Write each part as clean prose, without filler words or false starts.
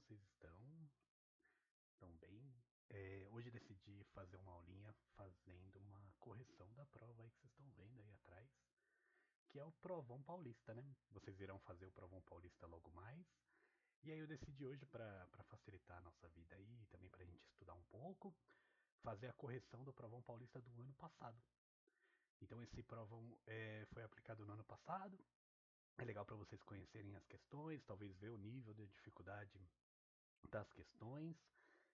vocês estão? Estão bem? Hoje decidi fazer uma aulinha fazendo uma correção da prova aí que vocês estão vendo aí atrás, que é o Provão Paulista, né? Vocês irão fazer o Provão Paulista logo mais. E aí eu decidi hoje, para facilitar a nossa vida aí, e também para a gente estudar um pouco, fazer a correção do Provão Paulista do ano passado. Então esse provão foi aplicado no ano passado. É legal para vocês conhecerem as questões, talvez ver o nível de dificuldade das questões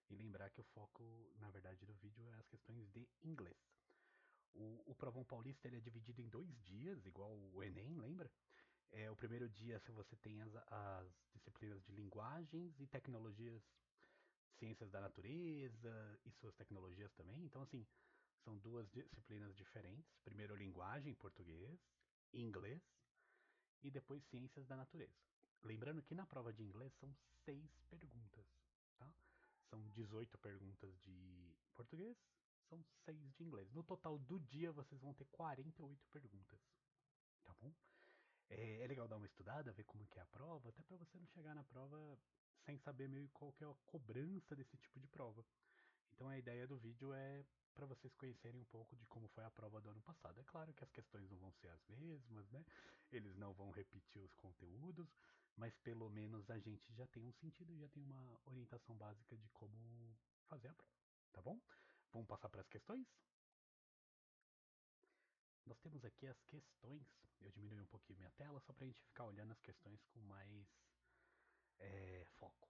e lembrar que o foco, na verdade, do vídeo é as questões de inglês. O Provão Paulista ele é dividido em 2 dias, igual o Enem, lembra? O primeiro dia se você tem as disciplinas de linguagens e tecnologias, ciências da natureza e suas tecnologias também. Então, assim, são duas disciplinas diferentes. Primeiro linguagem, português, inglês e depois ciências da natureza. Lembrando que na prova de inglês são 6 perguntas, tá? São 18 perguntas de português, são 6 de inglês. No total do dia vocês vão ter 48 perguntas, tá bom? É legal dar uma estudada, ver como que é a prova, até para você não chegar na prova sem saber meio qual que é a cobrança desse tipo de prova. Então a ideia do vídeo é para vocês conhecerem um pouco de como foi a prova do ano passado. É claro que as questões não vão ser as mesmas, né? Eles não vão repetir os conteúdos, mas pelo menos a gente já tem um sentido, já tem uma orientação básica de como fazer a prova, tá bom? Vamos passar para as questões? Nós temos aqui as questões. Eu diminui um pouquinho minha tela só para a gente ficar olhando as questões com mais foco.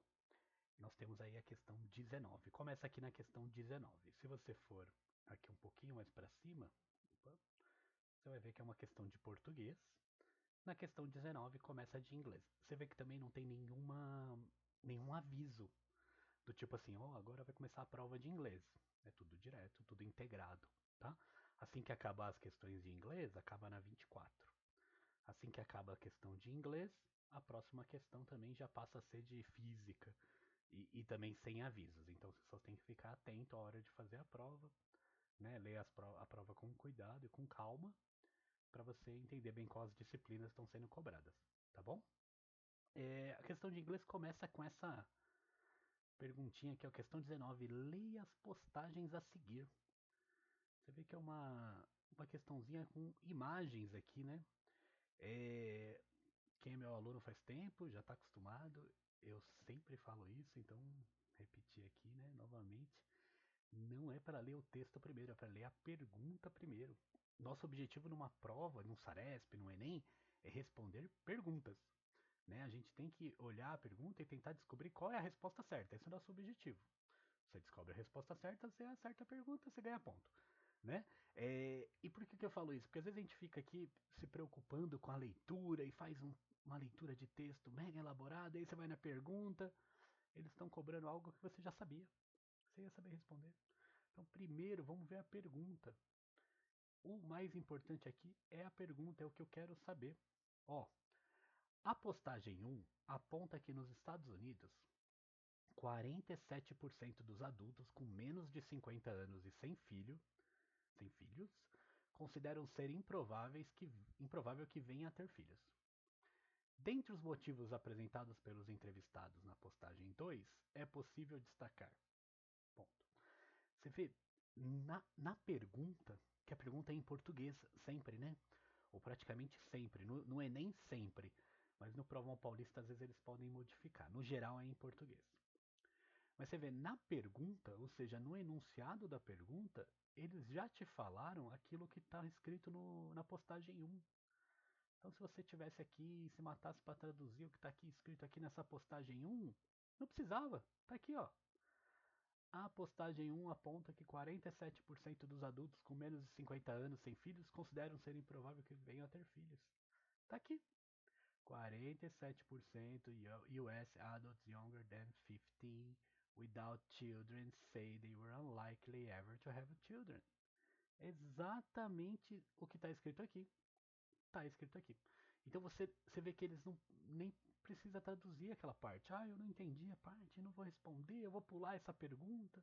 Nós temos aí a questão 19. Começa aqui na questão 19. Se você for aqui um pouquinho mais para cima, opa, você vai ver que é uma questão de português. Na questão 19 começa de inglês. Você vê que também não tem nenhum aviso do tipo assim, ó, agora vai começar a prova de inglês. É tudo direto, tudo integrado, tá? Assim que acabar as questões de inglês, acaba na 24. Assim que acaba a questão de inglês, a próxima questão também já passa a ser de física e também sem avisos. Então você só tem que ficar atento à hora de fazer a prova, né? Ler a prova com cuidado e com calma para você entender bem quais disciplinas estão sendo cobradas, tá bom? A questão de inglês começa com essa perguntinha que é a questão 19. Leia as postagens a seguir. Você vê que é uma questãozinha com imagens aqui, né? É, quem é meu aluno faz tempo, já está acostumado. Eu sempre falo isso, então repetir aqui, né, novamente. Não é para ler o texto primeiro, é para ler a pergunta primeiro. Nosso objetivo numa prova, num Saresp, num Enem, é responder perguntas. Né? A gente tem que olhar a pergunta e tentar descobrir qual é a resposta certa. Esse é o nosso objetivo. Você descobre a resposta certa, você acerta a pergunta, você ganha ponto. Né? E por que eu falo isso? Porque às vezes a gente fica aqui se preocupando com a leitura e faz uma leitura de texto mega elaborada, aí você vai na pergunta, eles estão cobrando algo que você já sabia. Você ia saber responder. Então, primeiro, vamos ver a pergunta. O mais importante aqui é a pergunta, é o que eu quero saber. Ó, a postagem 1 aponta que nos Estados Unidos, 47% dos adultos com menos de 50 anos e sem filhos, consideram ser improvável que venha a ter filhos. Dentre os motivos apresentados pelos entrevistados na postagem 2, é possível destacar. Ponto. Você vê na pergunta, que a pergunta é em português sempre, né? Ou praticamente sempre. No Enem sempre. Mas no Provão Paulista às vezes eles podem modificar. No geral é em português. Mas você vê na pergunta, ou seja, no enunciado da pergunta, eles já te falaram aquilo que está escrito na postagem 1. Então se você tivesse aqui e se matasse para traduzir o que está aqui escrito aqui nessa postagem 1, não precisava. Está aqui, ó. A postagem 1 aponta que 47% dos adultos com menos de 50 anos sem filhos consideram ser improvável que venham a ter filhos. Tá aqui. 47% US adults younger than 50 without children say they were unlikely ever to have children. Exatamente o que está escrito aqui. Está escrito aqui. Então você vê que eles não nem precisa traduzir aquela parte. Ah, eu não entendi a parte, não vou responder, eu vou pular essa pergunta.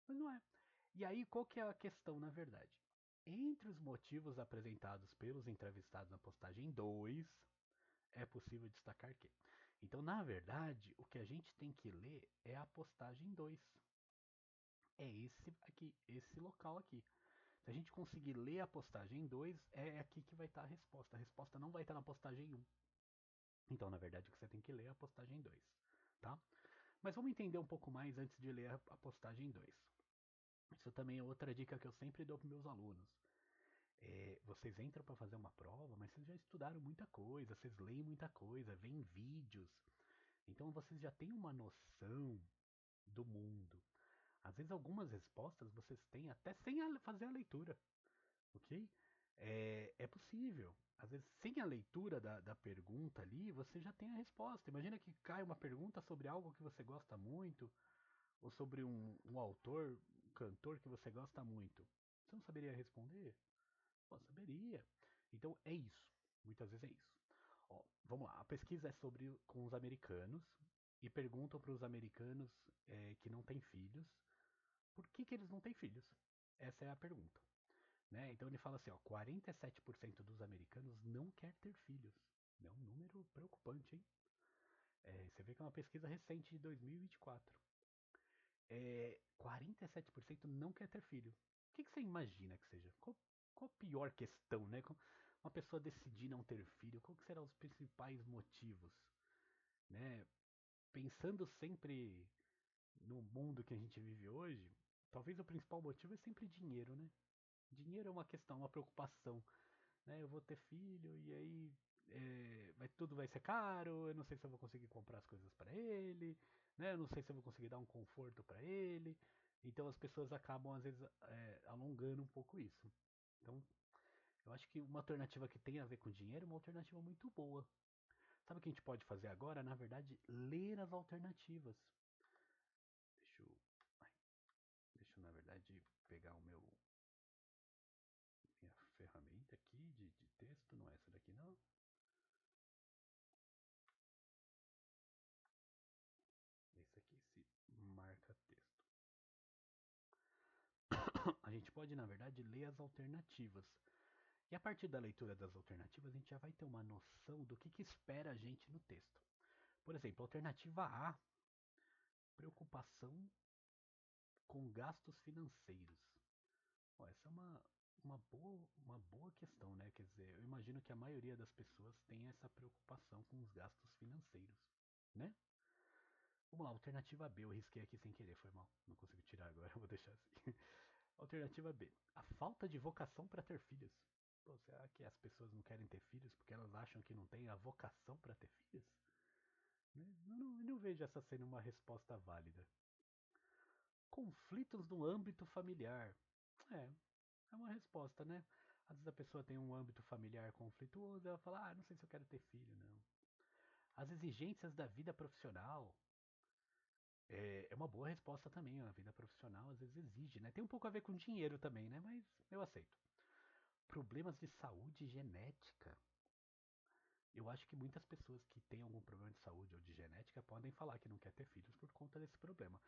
Mas não é. E aí, qual que é a questão, na verdade? Entre os motivos apresentados pelos entrevistados na postagem 2, é possível destacar que. Então, na verdade, o que a gente tem que ler é a postagem 2. É esse aqui, esse local aqui. Se a gente conseguir ler a postagem 2, é aqui que vai estar a resposta. A resposta não vai estar na postagem 1. Então, na verdade, o que você tem que ler é a postagem 2, tá? Mas vamos entender um pouco mais antes de ler a postagem 2. Isso também é outra dica que eu sempre dou para meus alunos. Vocês entram para fazer uma prova, mas vocês já estudaram muita coisa, vocês leem muita coisa, veem vídeos. Então vocês já têm uma noção do mundo. Às vezes algumas respostas vocês têm até sem fazer a leitura, ok? É possível. Às vezes, sem a leitura da pergunta ali, você já tem a resposta. Imagina que cai uma pergunta sobre algo que você gosta muito, ou sobre um autor, um cantor que você gosta muito. Você não saberia responder? Pô, saberia. Então é isso. Muitas vezes é isso. Ó, vamos lá. A pesquisa é sobre com os americanos e perguntam para os americanos que não têm filhos por que eles não têm filhos. Essa é a pergunta. Né? Então ele fala assim, ó, 47% dos americanos não quer ter filhos. É um número preocupante, hein? Você vê que é uma pesquisa recente de 2024. 47% não quer ter filho. O que você imagina que seja? Qual a pior questão, né? Uma pessoa decidir não ter filho, qual que serão os principais motivos? Né? Pensando sempre no mundo que a gente vive hoje, talvez o principal motivo é sempre dinheiro, né? Dinheiro é uma questão, uma preocupação, né? Eu vou ter filho e aí tudo vai ser caro, eu não sei se eu vou conseguir comprar as coisas para ele, né? Eu não sei se eu vou conseguir dar um conforto para ele. Então as pessoas acabam às vezes alongando um pouco isso. Então eu acho que uma alternativa que tem a ver com dinheiro é uma alternativa muito boa. Sabe o que a gente pode fazer agora? Na verdade, ler as alternativas. Deixa eu, deixa eu na verdade pegar minha ferramenta aqui de texto, não é essa daqui não. Esse aqui, esse marca-texto. A gente pode, na verdade, ler as alternativas. E a partir da leitura das alternativas, a gente já vai ter uma noção do que espera a gente no texto. Por exemplo, alternativa A, preocupação com gastos financeiros. Ó, essa é uma boa questão, né? Quer dizer, eu imagino que a maioria das pessoas tem essa preocupação com os gastos financeiros, né? Vamos lá, alternativa B, eu risquei aqui sem querer, foi mal. Não consigo tirar agora, vou deixar assim. Alternativa B, a falta de vocação para ter filhos. Pô, será que as pessoas não querem ter filhos porque elas acham que não têm a vocação para ter filhos? Né? Não vejo essa sendo uma resposta válida. Conflitos no âmbito familiar. É uma resposta, né? Às vezes a pessoa tem um âmbito familiar conflituoso, ela fala, não sei se eu quero ter filho, não. As exigências da vida profissional. É uma boa resposta também, a vida profissional às vezes exige, né? Tem um pouco a ver com dinheiro também, né? Mas eu aceito. Problemas de saúde genética. Eu acho que muitas pessoas que têm algum problema de saúde ou de genética podem falar que não quer ter filhos por conta desse problema.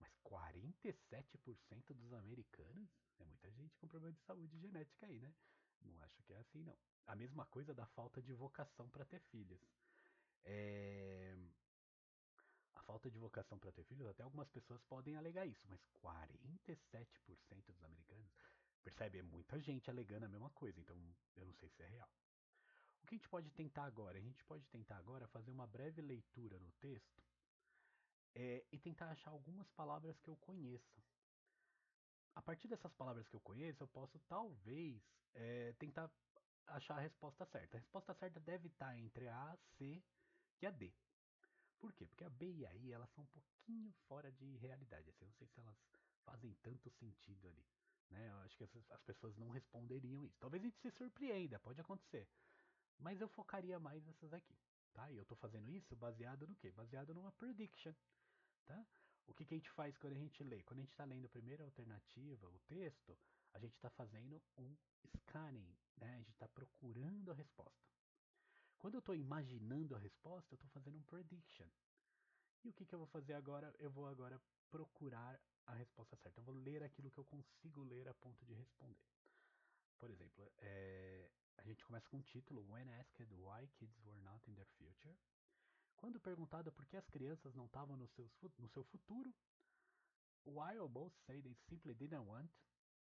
Mas 47% dos americanos é muita gente com problema de saúde genética aí, né? Não acho que é assim, não. A mesma coisa da falta de vocação para ter filhos. É... A falta de vocação para ter filhos, até algumas pessoas podem alegar isso, mas 47% dos americanos, percebe, é muita gente alegando a mesma coisa, então eu não sei se é real. O que a gente pode tentar agora? A gente pode tentar agora fazer uma breve leitura no texto e tentar achar algumas palavras que eu conheça. A partir dessas palavras que eu conheço, eu posso talvez tentar achar a resposta certa. A resposta certa deve estar entre a A, C e a D. Por quê? Porque a B e a I elas são um pouquinho fora de realidade. Assim, eu não sei se elas fazem tanto sentido ali. Né? Eu acho que as pessoas não responderiam isso. Talvez a gente se surpreenda, pode acontecer. Mas eu focaria mais nessas aqui. Tá? E eu estou fazendo isso baseado no quê? Baseado numa prediction. Tá? O que a gente faz quando a gente lê? Quando a gente está lendo a primeira alternativa, o texto, a gente está fazendo um scanning. Né? A gente está procurando a resposta. Quando eu estou imaginando a resposta, eu estou fazendo um prediction. E o que eu vou fazer agora? Eu vou agora procurar a resposta certa. Eu vou ler aquilo que eu consigo ler a ponto de responder. Por exemplo, a gente começa com o título When Asked Why Kids Were Not in Their Future. Quando perguntada por que as crianças não estavam no seu futuro, while most say they simply didn't want,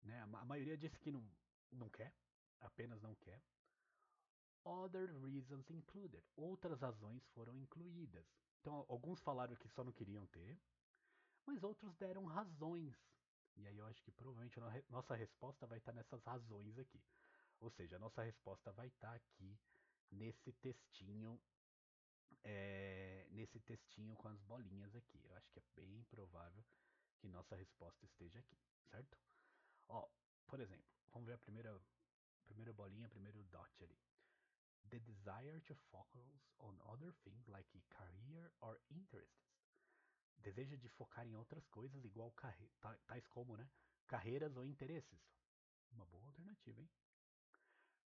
né? A maioria disse que não quer, apenas não quer. Other reasons included. Outras razões foram incluídas. Então, alguns falaram que só não queriam ter, mas outros deram razões. E aí eu acho que provavelmente a nossa resposta vai estar nessas razões aqui. Ou seja, a nossa resposta vai estar aqui nesse textinho, nesse textinho com as bolinhas aqui. Eu acho que é bem provável que nossa resposta esteja aqui, certo? Ó, por exemplo, vamos ver a primeira bolinha, primeiro dot ali. The desire to focus on other things like career or interests. Desejo de focar em outras coisas igual tais como, né, carreiras ou interesses. Uma boa alternativa, hein?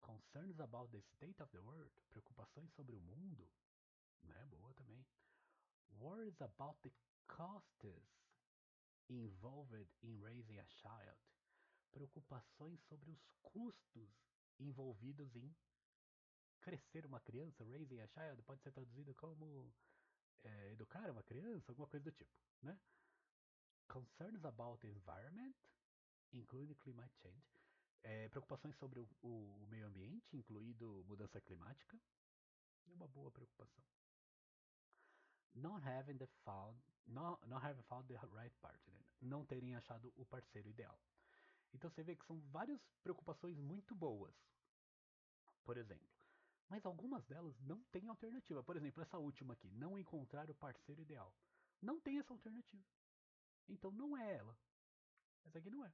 Concerns about the state of the world. Preocupações sobre o mundo. Né? Boa também. Worries about the costs involved in raising a child. Preocupações sobre os custos envolvidos em crescer uma criança. Raising a child pode ser traduzido como educar uma criança, alguma coisa do tipo, né? Concerns about the environment, including climate change. Preocupações sobre o meio ambiente, incluindo mudança climática. É uma boa preocupação. Not having found the right partner. Não terem achado o parceiro ideal. Então você vê que são várias preocupações muito boas. Por exemplo. Mas algumas delas não têm alternativa. Por exemplo, essa última aqui, não encontrar o parceiro ideal. Não tem essa alternativa. Então não é ela. Essa aqui não é.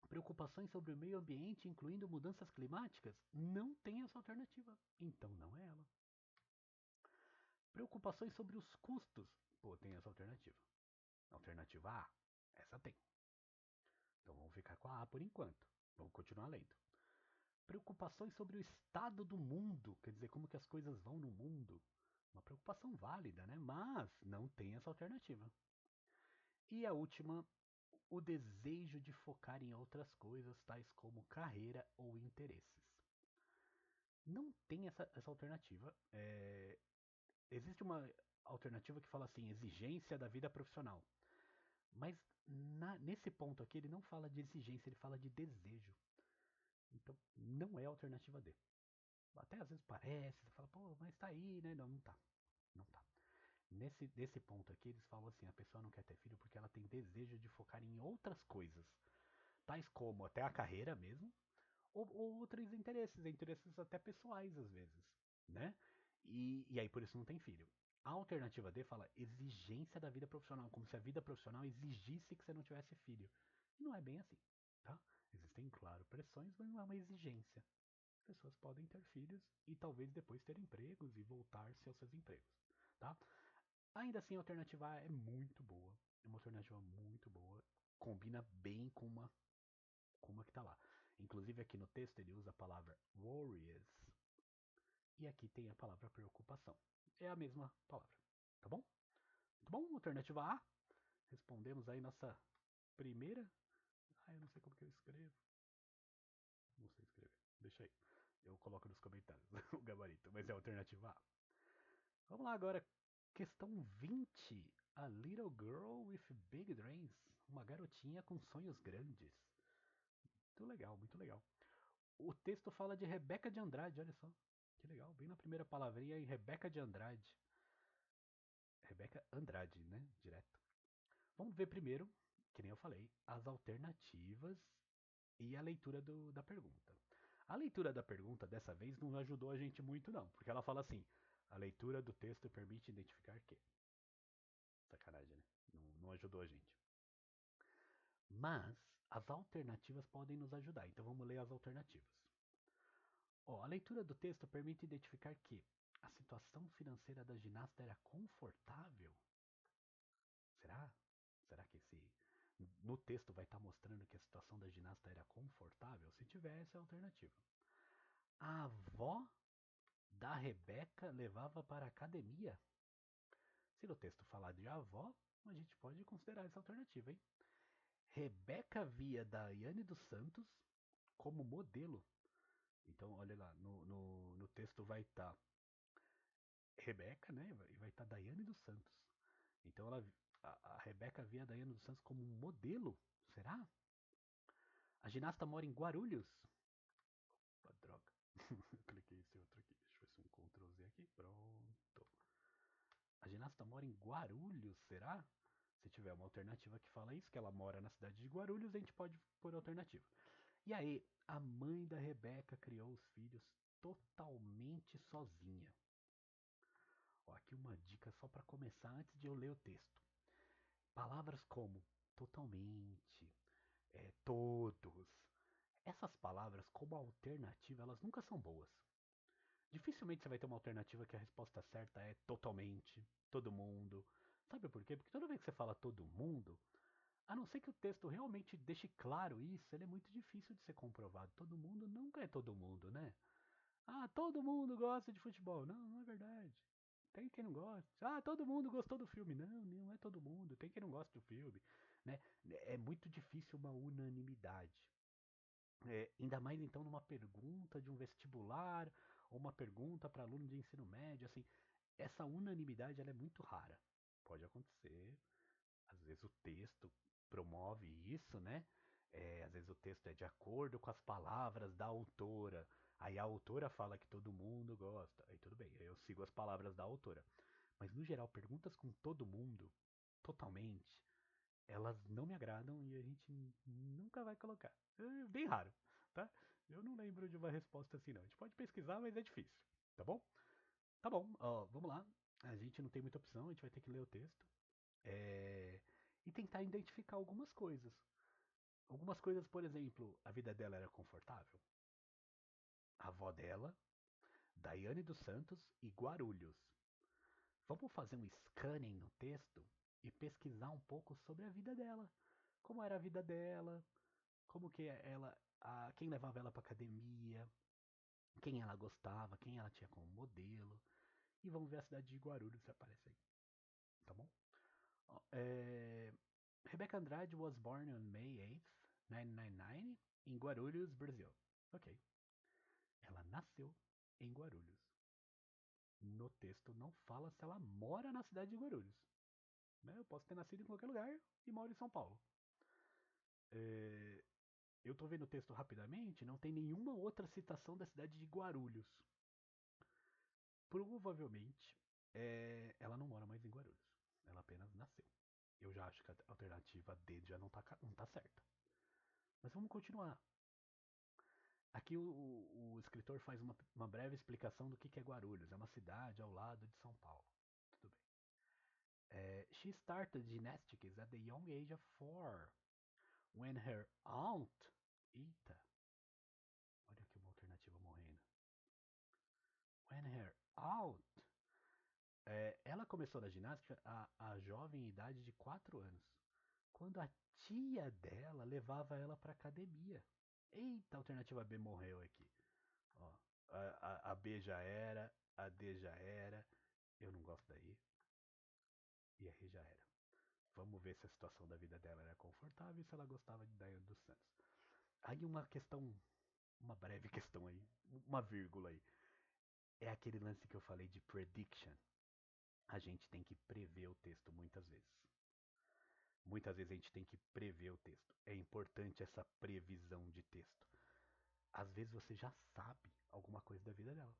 Preocupações sobre o meio ambiente, incluindo mudanças climáticas, não tem essa alternativa. Então não é ela. Preocupações sobre os custos, pô, tem essa alternativa. Alternativa A, essa tem. Então vamos ficar com a A por enquanto. Vamos continuar lendo. Preocupações sobre o estado do mundo, quer dizer, como que as coisas vão no mundo. Uma preocupação válida, né? Mas não tem essa alternativa. E a última, o desejo de focar em outras coisas, tais como carreira ou interesses. Não tem essa alternativa. Existe uma alternativa que fala assim, exigência da vida profissional. Mas nesse ponto aqui ele não fala de exigência, ele fala de desejo. Então não é a alternativa D. Até às vezes parece, você fala, pô, mas tá aí, né? Não, não tá. Não tá. Nesse ponto aqui eles falam assim, a pessoa não quer ter filho porque ela tem desejo de focar em outras coisas. Tais como até a carreira mesmo, ou outros interesses até pessoais às vezes, né? E aí por isso não tem filho. A alternativa D fala exigência da vida profissional, como se a vida profissional exigisse que você não tivesse filho. E não é bem assim, tá? Existem, claro, pressões, mas não é uma exigência. Pessoas podem ter filhos e talvez depois ter empregos e voltar-se aos seus empregos, tá? Ainda assim, a alternativa A é muito boa. É uma alternativa muito boa. Combina bem com uma que tá lá. Inclusive aqui no texto ele usa a palavra worries. E aqui tem a palavra preocupação. É a mesma palavra. Tá bom? Muito bom? Alternativa A. Respondemos aí nossa primeira. Ah, eu não sei como que eu escrevo. Não sei escrever. Deixa aí. Eu coloco nos comentários o gabarito. Mas é a alternativa A. Vamos lá agora. Questão 20. A little girl with big dreams. Uma garotinha com sonhos grandes. Muito legal, muito legal. O texto fala de Rebeca de Andrade, olha só. Que legal, bem na primeira palavrinha aí, Rebeca de Andrade. Rebeca Andrade, né? Direto. Vamos ver primeiro, que nem eu falei, as alternativas e a leitura da pergunta. A leitura da pergunta dessa vez não ajudou a gente muito não, porque ela fala assim, a leitura do texto permite identificar que. Sacanagem, né? Não ajudou a gente. Mas as alternativas podem nos ajudar, então vamos ler as alternativas. A leitura do texto permite identificar que a situação financeira da ginasta era confortável. Será? Será que no texto vai estar mostrando que a situação da ginasta era confortável? Se tiver, essa é a alternativa. A avó da Rebeca levava para a academia? Se no texto falar de avó, a gente pode considerar essa alternativa, hein? Rebeca via Daiane dos Santos como modelo. Então, olha lá, no texto vai estar Rebeca, né? E vai estar Daiane dos Santos. Então a Rebeca via a Daiane dos Santos como um modelo. Será? A ginasta mora em Guarulhos. Opa, droga. Eu cliquei esse outro aqui. Deixa eu ver se um Ctrl Z aqui. Pronto. A ginasta mora em Guarulhos, será? Se tiver uma alternativa que fala isso, que ela mora na cidade de Guarulhos, a gente pode pôr alternativa. E aí, a mãe da Rebeca criou os filhos totalmente sozinha. Ó, aqui uma dica só para começar antes de eu ler o texto. Palavras como totalmente, todos. Essas palavras, como alternativa, elas nunca são boas. Dificilmente você vai ter uma alternativa que a resposta certa é totalmente, todo mundo. Sabe por quê? Porque toda vez que você fala todo mundo, a não ser que o texto realmente deixe claro isso, ele é muito difícil de ser comprovado. Todo mundo nunca é todo mundo, né? Ah, todo mundo gosta de futebol. Não, não é verdade. Tem quem não gosta. Ah, todo mundo gostou do filme. Não, não é todo mundo. Tem quem não gosta do filme. Né? É muito difícil uma unanimidade. Ainda mais então numa pergunta de um vestibular ou uma pergunta para aluno de ensino médio. Assim, essa unanimidade ela é muito rara. Pode acontecer. Às vezes o texto promove isso, né? Às vezes o texto é de acordo com as palavras da autora. Aí a autora fala que todo mundo gosta. Aí tudo bem, aí eu sigo as palavras da autora. Mas no geral, perguntas com todo mundo, totalmente, elas não me agradam e a gente nunca vai colocar. É bem raro, tá? Eu não lembro de uma resposta assim, não. A gente pode pesquisar, mas é difícil, tá bom? Tá bom, ó, vamos lá. A gente não tem muita opção, a gente vai ter que ler o texto. É, e tentar identificar algumas coisas. Algumas coisas, por exemplo, a vida dela era confortável. A avó dela, Daiane dos Santos e Guarulhos. Vamos fazer um scanning no texto e pesquisar um pouco sobre a vida dela. Como era a vida dela, como que ela, quem levava ela para academia, quem ela gostava, quem ela tinha como modelo. E vamos ver a cidade de Guarulhos se aparece aí, tá bom? Rebecca Andrade was born on May 8th, 1999, em Guarulhos, Brasil. Ok. Ela nasceu em Guarulhos. No texto não fala se ela mora na cidade de Guarulhos. Né? Eu posso ter nascido em qualquer lugar e moro em São Paulo. Eu tô vendo o texto rapidamente, não tem nenhuma outra citação da cidade de Guarulhos. Provavelmente, ela não mora mais em Guarulhos. Ela apenas nasceu. Eu já acho que a alternativa D já não tá certa. Mas vamos continuar. Aqui o escritor faz uma breve explicação do que é Guarulhos. É uma cidade ao lado de São Paulo. Tudo bem. She started gymnastics at the young age of 4, when her aunt... Eita, olha aqui uma alternativa morrendo. When her aunt... ela começou na ginástica a jovem idade de 4 anos. Quando a tia dela levava ela pra academia. Eita, a alternativa B morreu aqui. Ó, a B já era, a D já era. Eu não gosto daí. E a R já era. Vamos ver se a situação da vida dela era confortável e se ela gostava de Daiane dos Santos. Aí uma questão, uma breve questão aí, uma vírgula aí. É aquele lance que eu falei de prediction. A gente tem que prever o texto muitas vezes. Muitas vezes a gente tem que prever o texto. É importante essa previsão de texto. Às vezes você já sabe alguma coisa da vida dela.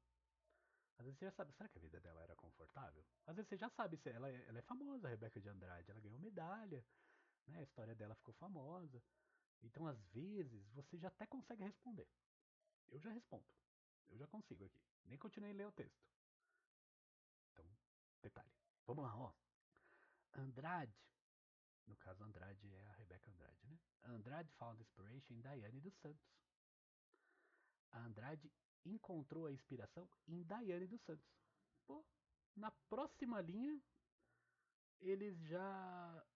Às vezes você já sabe, será que a vida dela era confortável? Às vezes você já sabe, ela é famosa, a Rebeca de Andrade, ela ganhou medalha, né? A história dela ficou famosa. Então, às vezes, você já até consegue responder. Eu já respondo. Eu já consigo aqui. Nem continuei a ler o texto. Então, detalhe. Vamos lá, ó. Andrade, no caso Andrade é a Rebeca Andrade, né? Andrade found inspiration em Daiane dos Santos. A Andrade encontrou a inspiração em Daiane dos Santos. Pô, na próxima linha, eles já.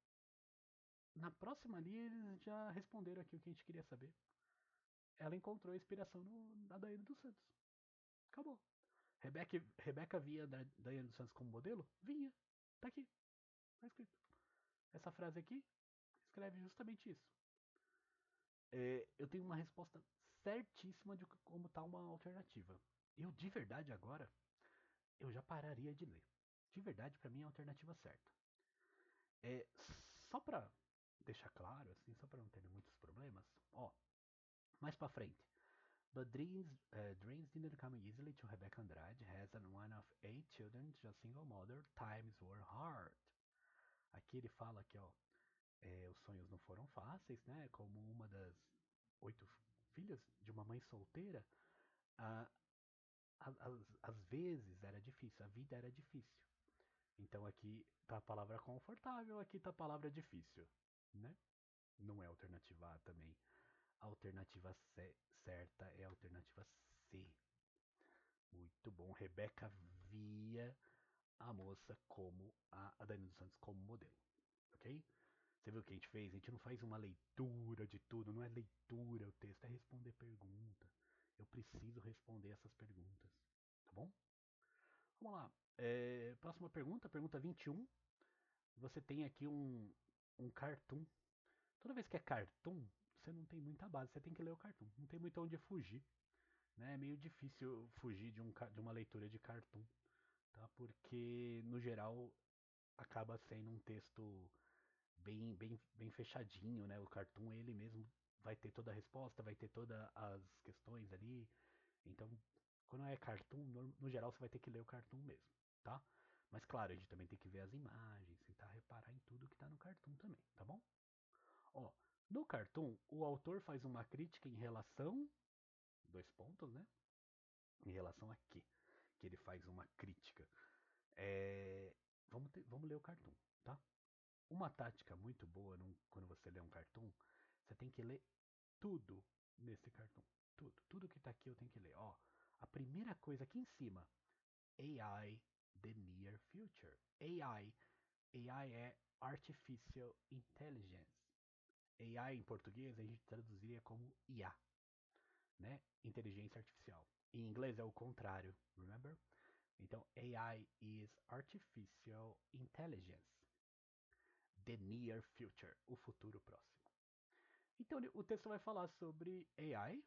Na próxima linha, eles já responderam aqui o que a gente queria saber. Ela encontrou a inspiração na Daiane dos Santos. Acabou. Rebeca via Daiane dos Santos como modelo? Vinha. Tá aqui. Tá escrito. Essa frase aqui escreve justamente isso. Eu tenho uma resposta certíssima de como tá uma alternativa. Eu de verdade agora eu já pararia de ler. De verdade, para mim é a alternativa certa. É só para deixar claro, assim, só para não ter muitos problemas. Ó, mais para frente. But dreams didn't come easily to Rebecca Andrade, as one of 8 children, a single mother, times were hard. Aqui ele fala que, ó, os sonhos não foram fáceis, né? Como uma das 8 filhas de uma mãe solteira, a, às vezes era difícil, a vida era difícil. Então aqui tá a palavra confortável, aqui tá a palavra difícil, né? Não é alternativa A também. A alternativa certa é a alternativa C. Muito bom. Rebeca via a moça como a Dani dos Santos como modelo, ok? Você viu o que a gente fez? A gente não faz uma leitura de tudo, não é leitura o texto, é responder pergunta. Eu preciso responder essas perguntas, tá bom? Vamos lá. Próxima pergunta, pergunta 21. Você tem aqui um cartoon. Toda vez que é cartoon, você não tem muita base, você tem que ler o cartoon. Não tem muito onde fugir. Né? É meio difícil fugir de uma leitura de cartoon. Tá? Porque, no geral, acaba sendo um texto bem fechadinho, né? O cartoon ele mesmo vai ter toda a resposta, vai ter todas as questões ali. Então, quando é cartoon, no geral você vai ter que ler o cartoon mesmo, tá? Mas claro, a gente também tem que ver as imagens, tentar reparar em tudo que tá no cartoon também, tá bom? Ó, no cartoon, o autor faz uma crítica em relação, 2 pontos, né? Em relação a quê? Que ele faz uma crítica. Vamos ler o cartoon, tá? Uma tática muito boa quando você lê um cartoon, você tem que ler tudo nesse cartoon. Tudo. Tudo que tá aqui eu tenho que ler. Ó, a primeira coisa aqui em cima, AI, the near future. AI. AI é Artificial Intelligence. AI em português a gente traduziria como IA, né? Inteligência artificial. Em inglês é o contrário, remember? Então, AI is Artificial Intelligence. The near future, o futuro próximo. Então, o texto vai falar sobre AI,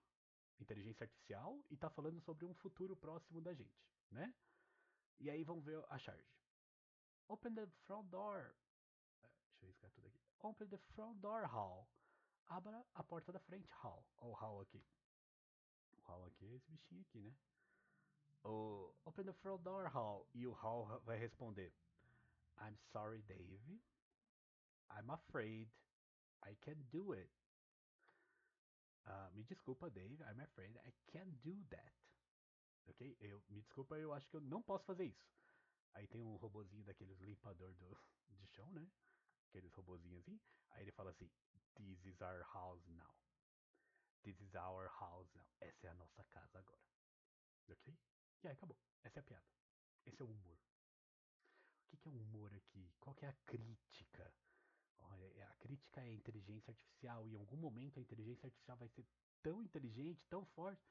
inteligência artificial, e tá falando sobre um futuro próximo da gente, né? E aí vamos ver a charge. Open the front door. Deixa eu riscar tudo aqui. Open the front door, Hall. Abra a porta da frente, Hall. Olha o Hall aqui. O Hall aqui é esse bichinho aqui, né? Open the front door, Hall. E o Hall vai responder: I'm sorry, Dave. I'm afraid I can't do it. Me desculpa, Dave. I'm afraid I can't do that. Ok? Me desculpa, eu acho que eu não posso fazer isso. Aí tem um robozinho daqueles limpador de chão, né? Aqueles robozinhos assim. Aí ele fala assim: This is our house now. This is our house now. Essa é a nossa casa agora. Ok? E aí acabou. Essa é a piada. Esse é o humor. O que é o humor aqui? Qual que é a crítica? Olha, a crítica é a inteligência artificial. E em algum momento a inteligência artificial vai ser tão inteligente, tão forte.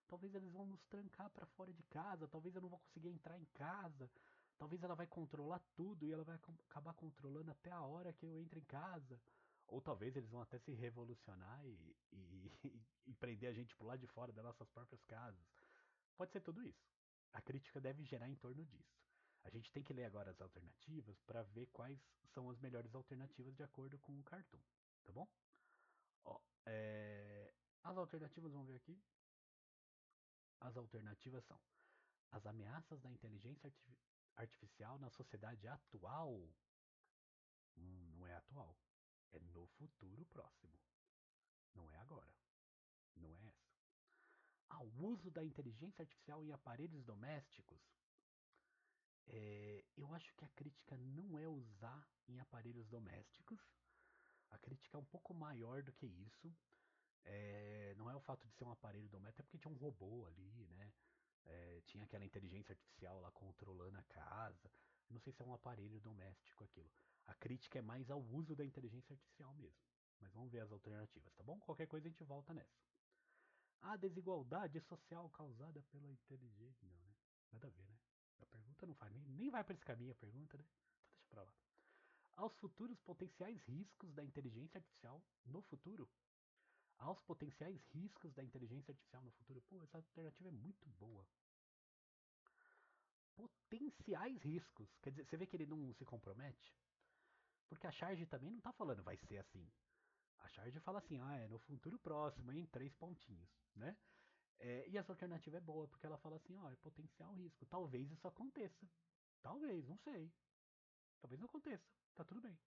Talvez eles vão nos trancar para fora de casa. Talvez eu não vou conseguir entrar em casa. Talvez ela vai controlar tudo e ela vai acabar controlando até a hora que eu entro em casa. Ou talvez eles vão até se revolucionar e prender a gente pro lado de fora das nossas próprias casas. Pode ser tudo isso. A crítica deve gerar em torno disso. A gente tem que ler agora as alternativas para ver quais são as melhores alternativas de acordo com o cartoon, tá bom? Ó, as alternativas, vamos ver aqui. As alternativas são as ameaças da inteligência artificial na sociedade atual. Não é atual. É no futuro próximo. Não é agora. Não é essa. Ao uso da inteligência artificial em aparelhos domésticos. Eu acho que a crítica não é usar em aparelhos domésticos. A crítica é um pouco maior do que isso. Não é o fato de ser um aparelho doméstico, é porque tinha um robô ali, né? Tinha aquela inteligência artificial lá controlando a casa. Não sei se é um aparelho doméstico aquilo. A crítica é mais ao uso da inteligência artificial mesmo. Mas vamos ver as alternativas, tá bom? Qualquer coisa a gente volta nessa. A desigualdade social causada pela inteligência. Não, né? Nada a ver, né? A pergunta não faz, nem vai para esse caminho a pergunta, né? Então deixa pra lá. Aos futuros potenciais riscos da inteligência artificial no futuro. Aos potenciais riscos da inteligência artificial no futuro. Pô, essa alternativa é muito boa. potenciais riscos. Quer dizer, você vê que ele não se compromete? Porque a charge também não tá falando vai ser assim. A charge fala assim, é no futuro próximo, em 3 pontinhos, né? E essa alternativa é boa, porque ela fala assim, é potencial risco. Talvez isso aconteça. Talvez, não sei. Talvez não aconteça. Tá tudo bem.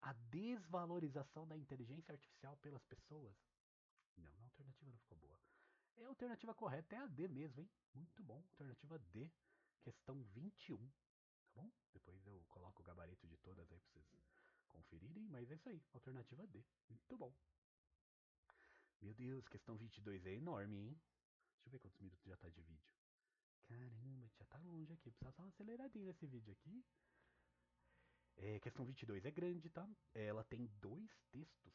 A desvalorização da inteligência artificial pelas pessoas. Não, a alternativa não ficou boa. A alternativa correta é a D mesmo, hein? Muito bom. Alternativa D, questão 21. Tá bom? Depois eu coloco o gabarito de todas aí pra vocês conferirem, mas é isso aí. Alternativa D. Muito bom. Meu Deus, questão 22 é enorme, hein? Deixa eu ver quantos minutos já tá de vídeo. Caramba, já tá longe aqui. Precisa dar uma aceleradinha nesse vídeo aqui. Questão 22 é grande, tá? Ela tem 2 textos.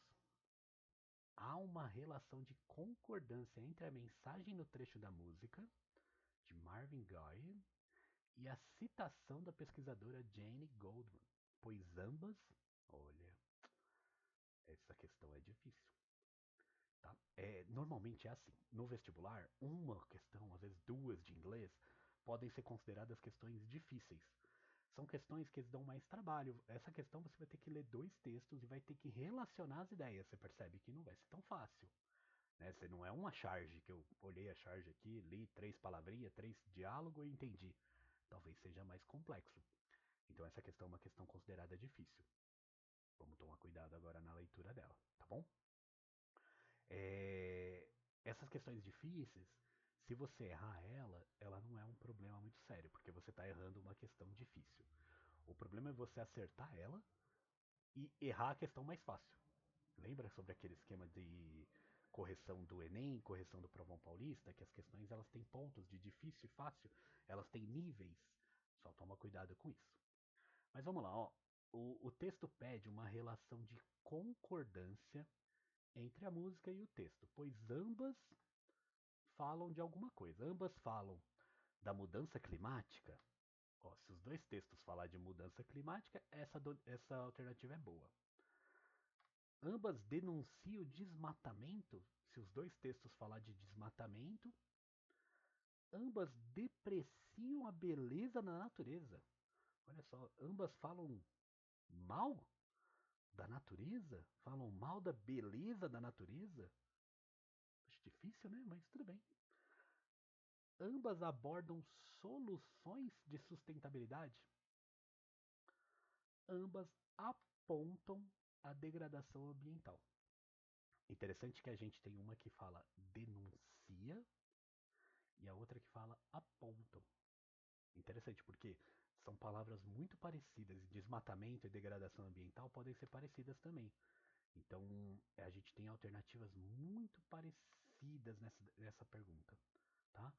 Há uma relação de concordância entre a mensagem no trecho da música, de Marvin Gaye, e a citação da pesquisadora Jane Goldman, pois ambas, olha, essa questão é difícil. Tá? Normalmente é assim. No vestibular, uma questão, às vezes duas de inglês, podem ser consideradas questões difíceis. São questões que dão mais trabalho. Essa questão você vai ter que ler 2 textos e vai ter que relacionar as ideias. Você percebe que não vai ser tão fácil. Né? Você não é uma charge, que eu olhei a charge aqui, li 3 palavrinhas, 3 diálogos e entendi. Talvez seja mais complexo. Então essa questão é uma questão considerada difícil. Vamos tomar cuidado agora na leitura dela, tá bom? Essas questões difíceis, se você errar ela, ela não é um problema muito sério, porque você está errando uma questão difícil. O problema é você acertar ela e errar a questão mais fácil. Lembra sobre aquele esquema de correção do Enem, correção do Provão Paulista, que as questões elas têm pontos de difícil e fácil, elas têm níveis. Só toma cuidado com isso. Mas vamos lá, ó. O texto pede uma relação de concordância entre a música e o texto, pois ambas falam de alguma coisa. Ambas falam da mudança climática. Ó, se os 2 textos falar de mudança climática, essa alternativa é boa. Ambas denunciam o desmatamento. Se os 2 textos falar de desmatamento, ambas depreciam a beleza da natureza. Olha só, ambas falam mal da natureza? Falam mal da beleza da natureza? Acho difícil, né? Mas tudo bem. Ambas abordam soluções de sustentabilidade. Ambas apontam a degradação ambiental. Interessante que a gente tem uma que fala denuncia e a outra que fala apontam. Interessante porque são palavras muito parecidas e desmatamento e degradação ambiental podem ser parecidas também. Então a gente tem alternativas muito parecidas nessa pergunta, tá?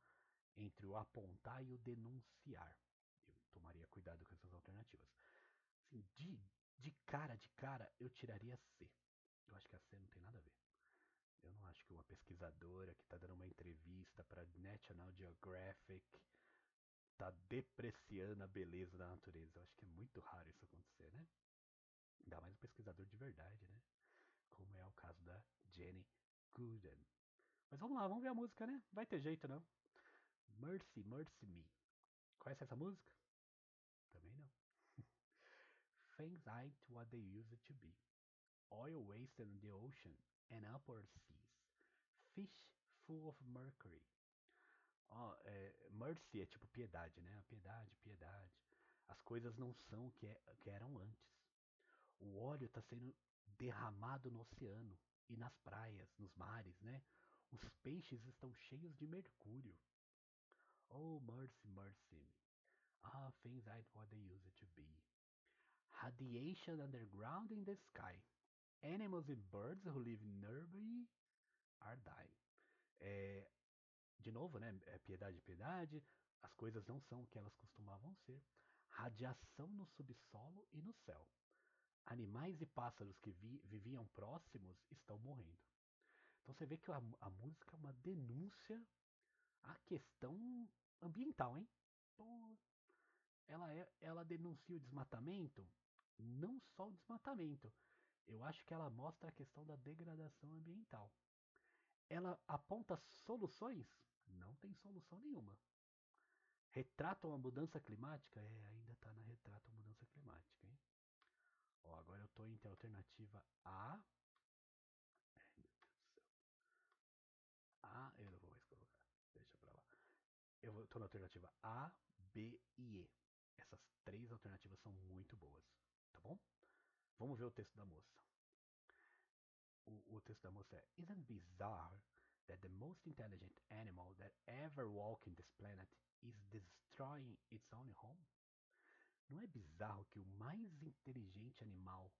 Entre o apontar e o denunciar. Eu tomaria cuidado com essas alternativas. Assim, de cara, eu tiraria C. Eu acho que a C não tem nada a ver. Eu não acho que uma pesquisadora que está dando uma entrevista para National Geographic está depreciando a beleza da natureza. Eu acho que é muito raro isso acontecer, né? Ainda mais um pesquisador de verdade, né? Como é o caso da Jenny Gooden. Mas vamos lá, vamos ver a música, né? Vai ter jeito, não? Mercy, Mercy Me. Conhece essa música? Também não. Things ain't what they used to be. Oil wasted in the ocean and upper seas. Fish full of mercury. Mercy é tipo piedade, né? Piedade, piedade. As coisas não são o que eram antes. O óleo está sendo derramado no oceano e nas praias, nos mares, né? Os peixes estão cheios de mercúrio. Oh, mercy, mercy me. Things ain't what they used to be. Radiation underground in the sky. Animals and birds who live nearby are dying. É, de novo, né? Piedade, piedade. As coisas não são o que elas costumavam ser. Radiação no subsolo e no céu. Animais e pássaros que viviam próximos estão morrendo. Então você vê que a música é uma denúncia à questão ambiental, hein? Pô, ela denuncia o desmatamento, não só o desmatamento. Eu acho que ela mostra a questão da degradação ambiental. Ela aponta soluções? Não tem solução nenhuma. Retratam a mudança climática? Ainda tá na retrata a mudança climática, hein? Ó, agora eu tô entre a alternativa A. Ai, meu Deus do céu. A, eu não vou mais colocar. Deixa pra lá. Tô na alternativa A, B e E. Essas três alternativas são muito boas, tá bom? Vamos ver o texto da moça. O texto da moça é: Isn't bizarre that the most intelligent animal that ever walked this planet is destroying its own home? Não é bizarro que o mais inteligente animal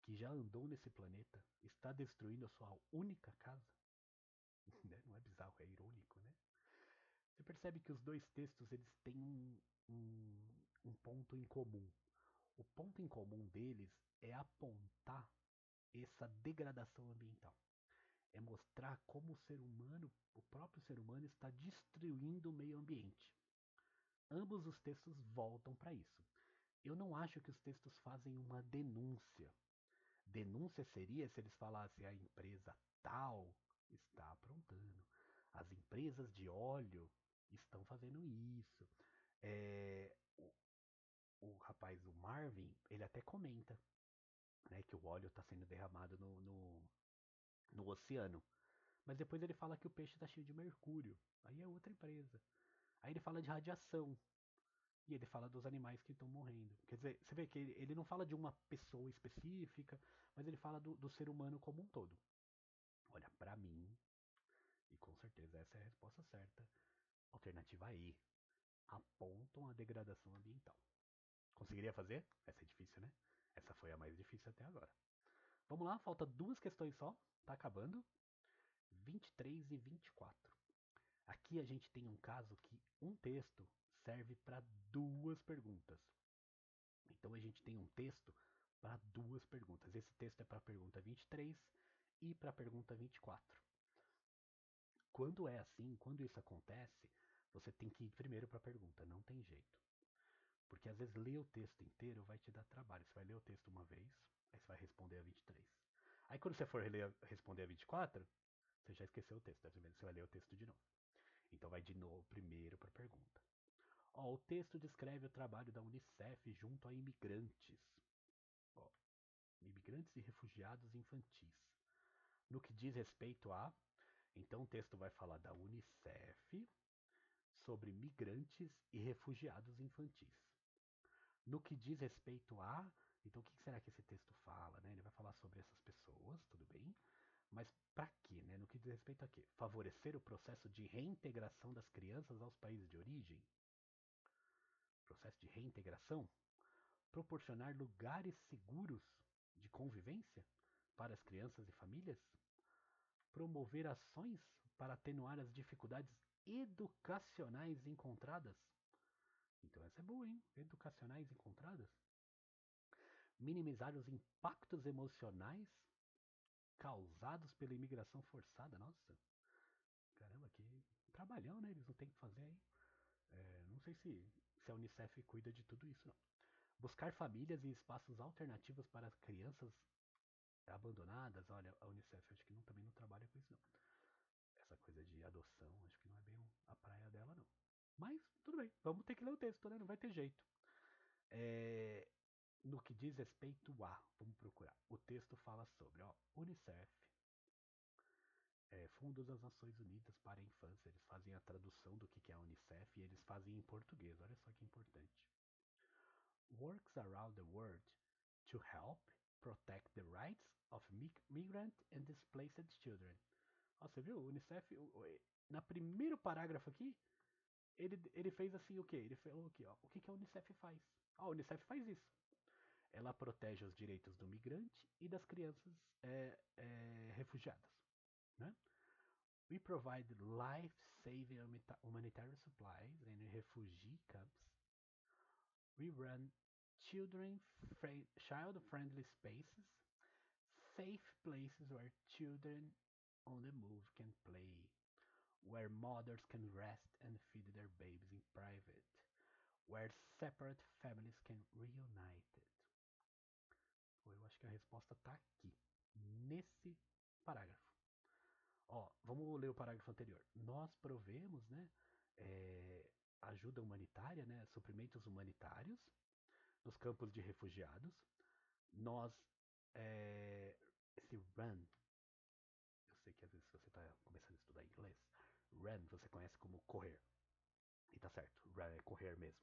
que já andou nesse planeta está destruindo a sua única casa? Não é bizarro, é irônico, né? Você percebe que os dois textos eles têm um ponto em comum. O ponto em comum deles é apontar essa degradação ambiental. É mostrar como o ser humano, o próprio ser humano, está destruindo o meio ambiente. Ambos os textos voltam para isso. Eu não acho que os textos fazem uma denúncia. Denúncia seria se eles falassem a empresa tal está aprontando, as empresas de óleo estão fazendo isso. O rapaz, o Marvin, ele até comenta, né, que o óleo está sendo derramado no oceano. Mas depois ele fala que o peixe está cheio de mercúrio. Aí é outra empresa. Aí ele fala de radiação. E ele fala dos animais que estão morrendo. Quer dizer, você vê que ele não fala de uma pessoa específica, mas ele fala do ser humano como um todo. Olha, pra mim, e com certeza essa é a resposta certa, alternativa E, apontam a degradação ambiental. Conseguiria fazer? Essa é difícil, né? Essa foi a mais difícil até agora. Vamos lá, falta duas questões só, tá acabando. 23 e 24. Aqui a gente tem um caso que um texto serve para duas perguntas. Então a gente tem um texto para duas perguntas. Esse texto é para a pergunta 23 e para a pergunta 24. Quando é assim, quando isso acontece, você tem que ir primeiro para a pergunta, não tem jeito. Porque às vezes ler o texto inteiro vai te dar trabalho. Você vai ler o texto uma vez, aí você vai responder a 23. Aí quando você for responder a 24, você já esqueceu o texto, você vai ler o texto de novo. Então vai de novo primeiro para a pergunta. Ó, o texto descreve o trabalho da Unicef junto a imigrantes. Ó, imigrantes e refugiados infantis. No que diz respeito a, então o texto vai falar da Unicef sobre migrantes e refugiados infantis. No que diz respeito a, então o que será que esse texto fala, né? Ele vai falar sobre essas pessoas, tudo bem? Mas para quê, né? No que diz respeito a quê? Favorecer o processo de reintegração das crianças aos países de origem? Processo de reintegração? Proporcionar lugares seguros de convivência para as crianças e famílias? Promover ações para atenuar as dificuldades educacionais encontradas? Então essa é boa, hein? Educacionais encontradas? Minimizar os impactos emocionais causados pela imigração forçada? Nossa, caramba, que trabalhão, né? Eles não têm que fazer aí. Não sei se a Unicef cuida de tudo isso, não. Buscar famílias e espaços alternativos para as crianças abandonadas. Olha, a Unicef acho que também não trabalha com isso, não. Essa coisa de adoção, acho que não é bem a praia dela, não. Mas, tudo bem, vamos ter que ler o texto, né? Não vai ter jeito. No que diz respeito a, vamos procurar. O texto fala sobre, ó, Unicef, Fundo das Nações Unidas para a Infância. Eles fazem a tradução do que é a Unicef e eles fazem em português. Olha só que importante. Works around the world to help protect the rights of migrant and displaced children. Ó, você viu? O Unicef, na primeiro parágrafo aqui, ele fez assim o quê? Ele falou aqui, ó, o que a Unicef faz? A Unicef faz isso. Ela protege os direitos do migrante e das crianças refugiadas. Né? We provide life-saving humanitarian supplies in refugee camps. We run child-friendly spaces, safe places where children on the move can play, where mothers can rest and feed their babies in private, where separate families can reunite. Eu acho que a resposta está aqui, nesse parágrafo. Ó, vamos ler o parágrafo anterior. Nós provemos, né, ajuda humanitária, né, suprimentos humanitários nos campos de refugiados. Nós, esse run, eu sei que às vezes você está começando a estudar inglês, run você conhece como correr, e tá certo, run é correr mesmo.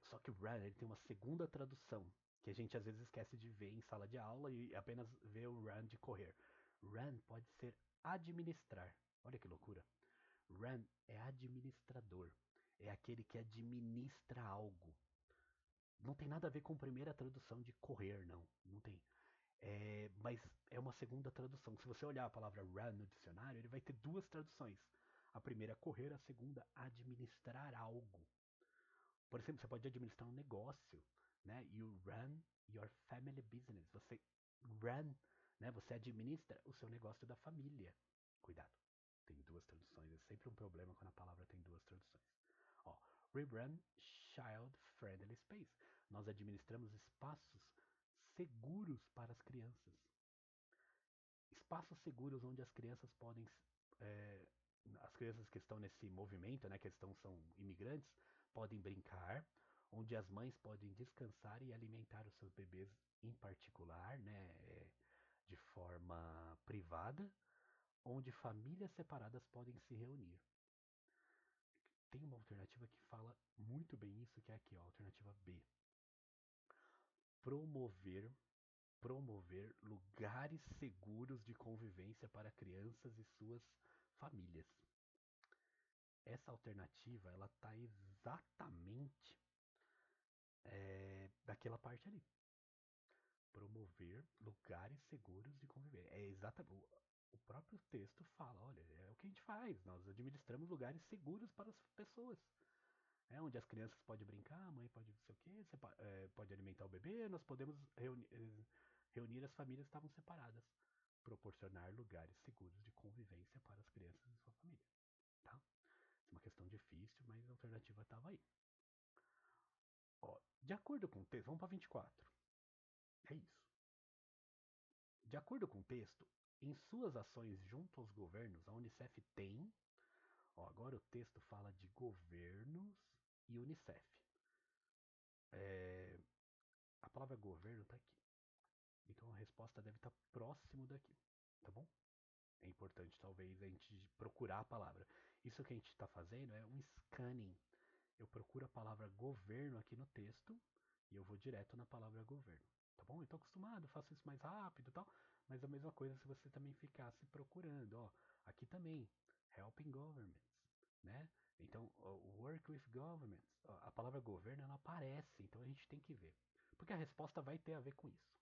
Só que o run ele tem uma segunda tradução, que a gente às vezes esquece de ver em sala de aula e apenas vê o run de correr. Run pode ser administrar, olha que loucura. Run é administrador, é aquele que administra algo. Não tem nada a ver com a primeira tradução de correr, não. Não tem. Mas é uma segunda tradução. Se você olhar a palavra run no dicionário, ele vai ter duas traduções. A primeira é correr, a segunda administrar algo. Por exemplo, você pode administrar um negócio, né? You run your family business. Você run, né? Você administra o seu negócio da família. Cuidado. Tem duas traduções. É sempre um problema quando a palavra tem duas traduções. Ó, we run child friendly space. Nós administramos espaços seguros para as crianças. Espaços seguros onde as crianças podem as crianças que estão nesse movimento, né, que são imigrantes, podem brincar, onde as mães podem descansar e alimentar os seus bebês em particular, né, de forma privada, onde famílias separadas podem se reunir. Tem uma alternativa que fala muito bem isso, que é aqui, ó, a alternativa B. Promover lugares seguros de convivência para crianças e suas famílias. Essa alternativa, ela tá exatamente daquela parte ali. Promover lugares seguros de conviver. É exatamente. O próprio texto fala, olha, é o que a gente faz. Nós administramos lugares seguros para as pessoas. Onde as crianças podem brincar, a mãe pode não sei o quê, você pode alimentar o bebê, nós podemos reunir as famílias que estavam separadas. Proporcionar lugares seguros de convivência para as crianças e sua família. Tá? É uma questão difícil, mas a alternativa estava aí. Ó, de acordo com o texto, vamos para 24. É isso. De acordo com o texto, em suas ações junto aos governos, a Unicef tem. Ó, agora o texto fala de governos e Unicef. A palavra governo está aqui. Então a resposta deve estar próximo daqui. Tá bom? É importante talvez a gente procurar a palavra. Isso que a gente está fazendo é um scanning. Eu procuro a palavra governo aqui no texto e eu vou direto na palavra governo. Tá bom? Eu estou acostumado, faço isso mais rápido e tal. Mas a mesma coisa se você também ficasse procurando. Ó, aqui também, helping governments, né? Então, work with governments. A palavra governo ela aparece, então a gente tem que ver. Porque a resposta vai ter a ver com isso.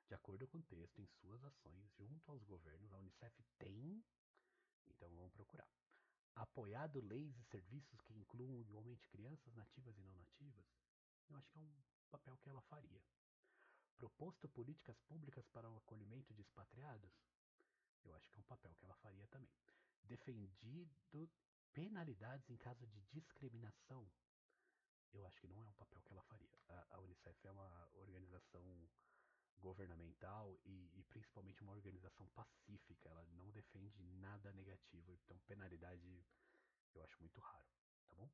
De acordo com o texto, em suas ações junto aos governos, a Unicef tem, então vamos procurar, apoiado leis e serviços que incluam igualmente crianças nativas e não nativas. Eu acho que é um papel que ela faria. Proposto políticas públicas para o acolhimento de expatriados. Eu acho que é um papel que ela faria também. Defendido penalidades em caso de discriminação. Eu acho que não é um papel que ela faria. A Unicef é uma organização governamental e principalmente uma organização pacífica. Ela não defende nada negativo. Então, penalidade eu acho muito raro. Tá bom?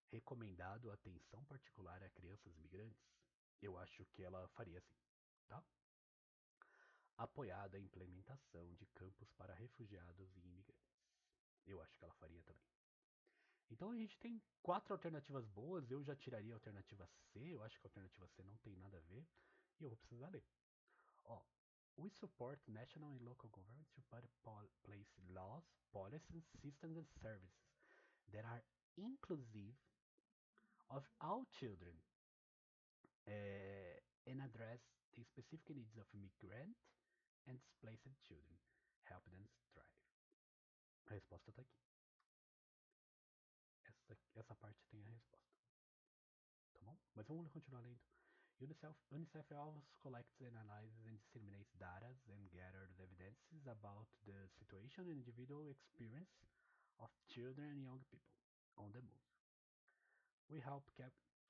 Recomendado atenção particular a crianças migrantes. Eu acho que ela faria sim. Tá? Apoiado a implementação de campos para refugiados e imigrantes. Eu acho que ela faria também. Então a gente tem 4 alternativas boas. Eu já tiraria a alternativa C. Eu acho que a alternativa C não tem nada a ver. E eu vou precisar ler. Ó, we support national and local governments to place laws, policies, systems and services that are inclusive of all children and address the specific needs of migrant and displaced children. Help them thrive. A resposta está aqui. Essa parte tem a resposta. Tá bom? Mas vamos continuar lendo. UNICEF also collects, analyzes, and disseminates data and gathers evidences about the situation and individual experience of children and young people on the move. We help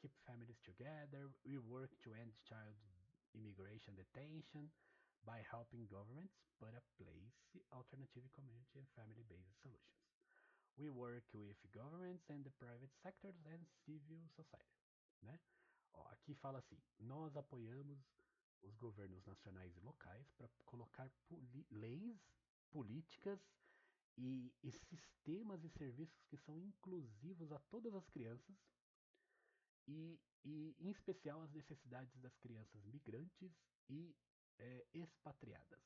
keep families together. We work to end child immigration detention by helping governments put in place alternative community and family-based solutions. We work with governments and the private sectors and civil society, né? Ó, aqui fala assim: nós apoiamos os governos nacionais e locais para colocar leis, políticas e sistemas e serviços que são inclusivos a todas as crianças em especial as necessidades das crianças migrantes e expatriadas.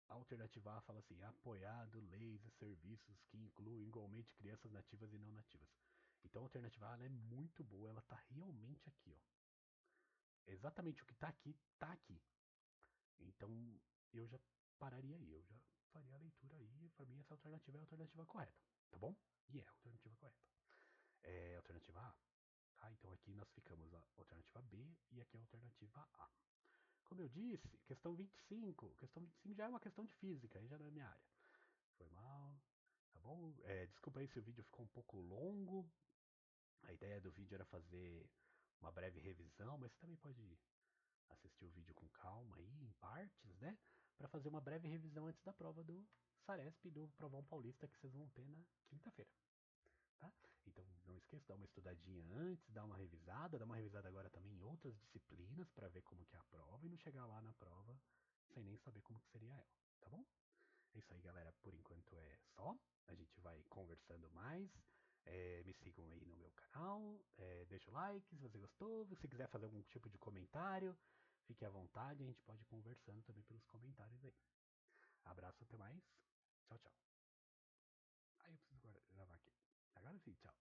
A alternativa A fala assim: apoiado leis e serviços que incluem igualmente crianças nativas e não nativas. Então a alternativa A ela é muito boa, ela tá realmente aqui, ó. Exatamente o que tá aqui. Então eu já pararia aí, eu já faria a leitura aí. Para mim essa alternativa é a alternativa correta, tá bom? E é a alternativa correta. É a alternativa A. Tá? Então aqui nós ficamos a alternativa B e aqui a alternativa A. Como eu disse, questão 25. Questão 25 já é uma questão de física, aí já não é minha área. Foi mal, tá bom? Desculpa aí se o vídeo ficou um pouco longo. A ideia do vídeo era fazer uma breve revisão, mas você também pode assistir o vídeo com calma aí, em partes, né? Para fazer uma breve revisão antes da prova do Saresp e do Provão Paulista que vocês vão ter na quinta-feira. Tá? Então não esqueça, dá uma estudadinha antes, dá uma revisada agora também em outras disciplinas para ver como que é a prova e não chegar lá na prova sem nem saber como que seria ela, tá bom? É isso aí, galera. Por enquanto é só. A gente vai conversando mais. Me sigam aí no meu canal. Deixa o like se você gostou. Se quiser fazer algum tipo de comentário, fique à vontade. A gente pode ir conversando também pelos comentários aí. Abraço, até mais. Tchau, tchau. Aí eu preciso gravar aqui. Agora sim, tchau.